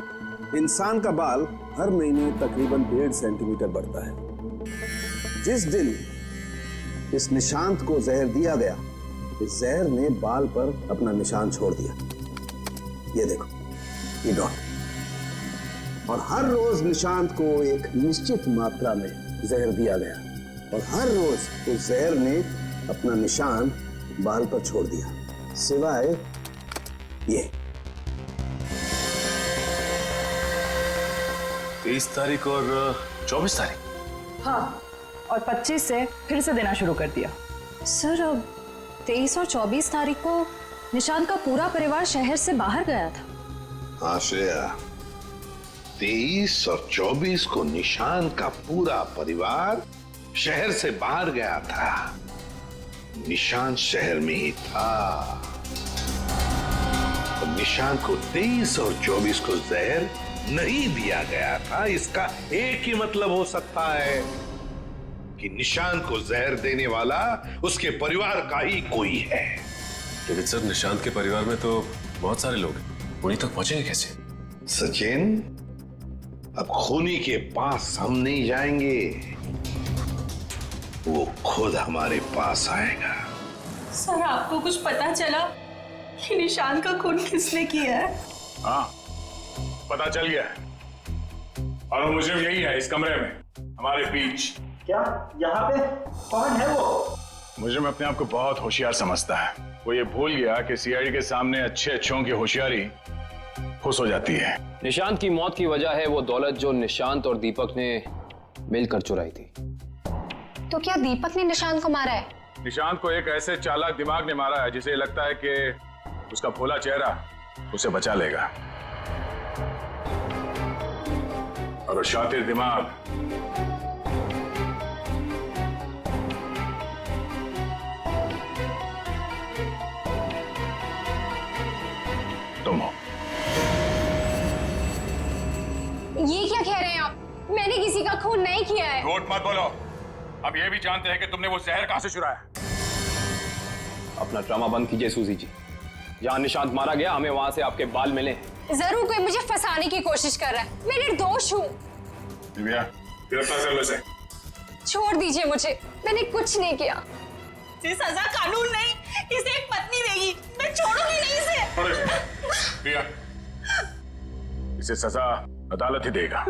Speaker 11: इंसान का बाल हर महीने तकरीबन 1.5 सेंटीमीटर बढ़ता है। जिस दिन इस निशांत को जहर दिया गया, इस जहर ने बाल पर अपना निशान छोड़ दिया। ये देखो, ये डॉट। और हर रोज निशांत को एक निश्चित मात्रा में जहर दिया गया, और हर रोज उस जहर ने अपना निशान बाल पर छोड़ दिया, सिवाय ये।
Speaker 8: 23 तारीख और 24 तारीख।
Speaker 9: हाँ, और 25 से फिर से देना शुरू कर दिया।
Speaker 7: सर, अब 23 और 24 तारीख को निशांत का पूरा परिवार शहर से बाहर गया था।
Speaker 10: हाँ श्रेया, 23 और 24 को निशांत का पूरा परिवार शहर से बाहर गया था। निशांत शहर में ही था। और निशांत को 23 और 24 को जहर नहीं दिया गया था। इसका एक ही मतलब हो सकता है कि निशांत को जहर देने वाला उसके परिवार का ही कोई है।
Speaker 8: लेकिन सर, निशांत के परिवार में तो बहुत सारे लोग हैं, उन्हीं तक पहुंचेंगे कैसे?
Speaker 10: सचिन, अब खूनी के पास हम नहीं जाएंगे, वो खुद हमारे पास आएगा।
Speaker 13: सर, आपको कुछ पता चला कि निशांत का खून किसने किया है?
Speaker 5: हाँ, पता चल गया है, और वो मुजरिम यही है, इस कमरे में हमारे बीच।
Speaker 17: क्या यहाँ पे कौन है वो?
Speaker 5: मुजरिम अपने आप को बहुत होशियार समझता है। वो ये भूल गया कि सीआईडी के सामने अच्छे अच्छों की होशियारी खुश हो जाती है।
Speaker 3: निशांत की मौत की वजह है वो दौलत जो निशांत और दीपक ने मिलकर चुराई थी।
Speaker 19: तो क्या दीपक ने निशांत को मारा है?
Speaker 5: निशांत को एक ऐसे चालाक दिमाग ने मारा है जिसे लगता है कि उसका भोला चेहरा उसे बचा लेगा, और वो शातिर दिमाग तुम हो।
Speaker 19: ये क्या कह रहे हैं आप? मैंने किसी का खून नहीं किया है।
Speaker 5: झूठ मत बोलो। अब ये भी जानते हैं कि तुमने वो जहर कहां से चुराया।
Speaker 3: अपना ड्रामा बंद कीजिए सूजी जी। जहां निशांत मारा गया, हमें वहां से आपके बाल मिले।
Speaker 19: जरूर कोई मुझे फंसाने की कोशिश कर रहा है। मैं निर्दोष हूँ।
Speaker 5: दिव्या, गिरफ्तार कर लो इसे।
Speaker 19: छोड़ दीजिए मुझे, मैंने कुछ नहीं किया।
Speaker 13: इसे सजा कानून नहीं, इसे एक पत्नी देगी। मैं छोड़ूंगी नहीं इसे।
Speaker 5: छोड़ो इसे। दिव्या, इसे सजा अदालत ही देगा।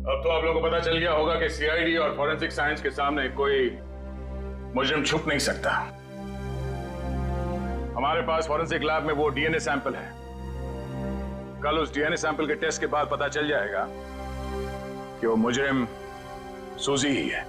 Speaker 5: अब तो आप लोगों को पता चल गया होगा कि सीआईडी और फॉरेंसिक साइंस के सामने कोई मुजरिम छुप नहीं सकता। हमारे पास फॉरेंसिक लैब में वो डीएनए सैंपल है। कल उस डीएनए सैंपल के टेस्ट के बाद पता चल जाएगा कि वो मुजरिम सूजी ही है।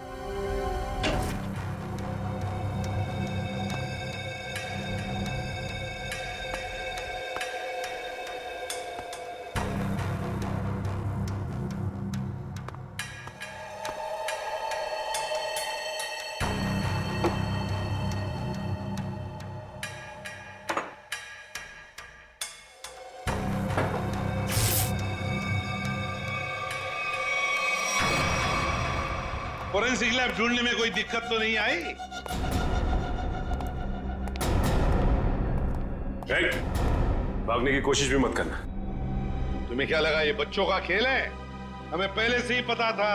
Speaker 10: फॉरेंसिक लैब ढूंढने में कोई दिक्कत तो नहीं आई?
Speaker 8: भागने की कोशिश भी मत करना।
Speaker 10: तुम्हें क्या लगा ये बच्चों का खेल है? हमें पहले से ही पता था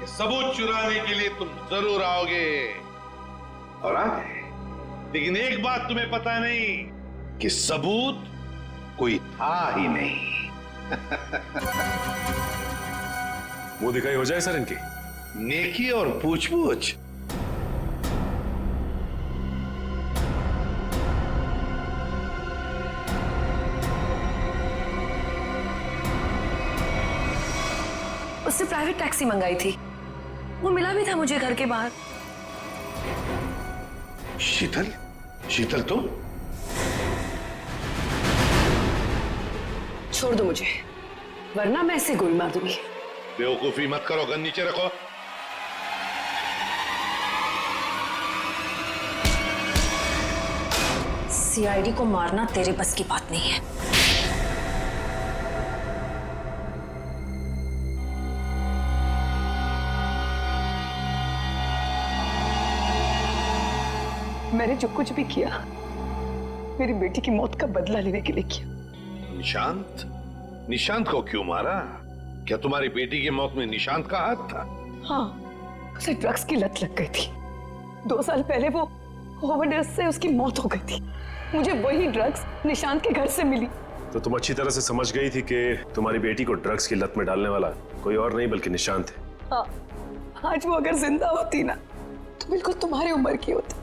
Speaker 10: कि सबूत चुराने के लिए तुम जरूर आओगे, और आ गए। लेकिन एक बात तुम्हें पता नहीं कि सबूत कोई था ही नहीं।
Speaker 8: मुंह दिखाई हो जाए सर इनकी।
Speaker 10: नेकी और पूछ-पूछ।
Speaker 14: उससे प्राइवेट टैक्सी मंगाई थी, वो मिला भी था मुझे घर के बाहर।
Speaker 10: शीतल? शीतल तुम?
Speaker 14: छोड़ दो मुझे, वरना मैं इसे गोली मार दूंगी।
Speaker 10: बेवकूफी मत करो, गन नीचे रखो।
Speaker 7: सीआईडी को मारना तेरे बस की बात नहीं है।
Speaker 14: मैंने जो कुछ भी किया मेरी बेटी की मौत का बदला लेने के लिए किया।
Speaker 10: निशांत? निशांत को क्यों मारा? क्या तुम्हारी बेटी की मौत में निशांत का हाथ था?
Speaker 14: हाँ, उसे ड्रग्स की लत लग गई थी। 2 साल पहले वो ओवरडोज से उसकी मौत हो गई थी। मुझे वही ड्रग्स निशांत के घर से मिली।
Speaker 8: तो तुम अच्छी तरह से समझ गई थी कि तुम्हारी बेटी को ड्रग्स की लत में डालने वाला कोई और नहीं बल्कि निशांत है।
Speaker 14: हाँ, आज वो अगर जिंदा होती ना तो बिल्कुल तुम्हारी उम्र की होती,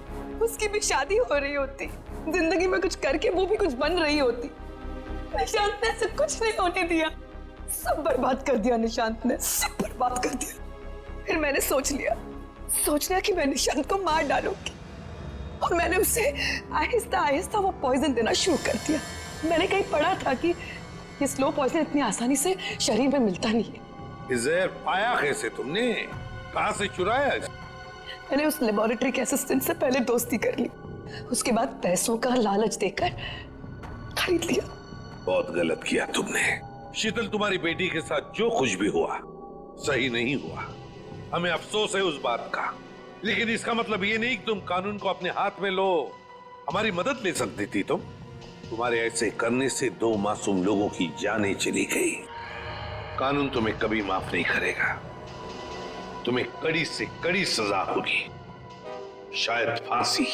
Speaker 14: उसकी भी शादी हो रही होती, जिंदगी में कुछ करके वो भी कुछ बन रही होती। निशांत ने ऐसा कुछ नहीं होने दिया, सब बर्बाद कर दिया निशांत ने, सब बर्बाद कर दिया। फिर मैंने सोच लिया कि मैं निशांत को मार डालूंगी, और मैंने उसे आहिस्ता आहिस्ता वो पॉइजन देना शुरू कर दिया। मैंने कहीं पढ़ा था कि ये स्लो पॉइजन इतनी आसानी से शरीर में मिलता नहीं है।
Speaker 10: जहर पाया कैसे तुमने? कहां से चुराया?
Speaker 14: मैंने उस लेबोरेटरी के असिस्टेंट से पहले दोस्ती कर ली, उसके बाद पैसों का लालच देकर खरीद लिया।
Speaker 10: बहुत गलत किया तुमने। शीतल, तुम्हारी बेटी के साथ जो कुछ भी हुआ सही नहीं हुआ। हमें अफसोस है उस बात का, लेकिन इसका मतलब ये नहीं कि तुम कानून को अपने हाथ में लो। हमारी मदद ले सकती थी तुम। तुम्हारे ऐसे करने से 2 मासूम लोगों की जानें चली गई। कानून तुम्हें कभी माफ नहीं करेगा। तुम्हें कड़ी से कड़ी सजा होगी, शायद फांसी।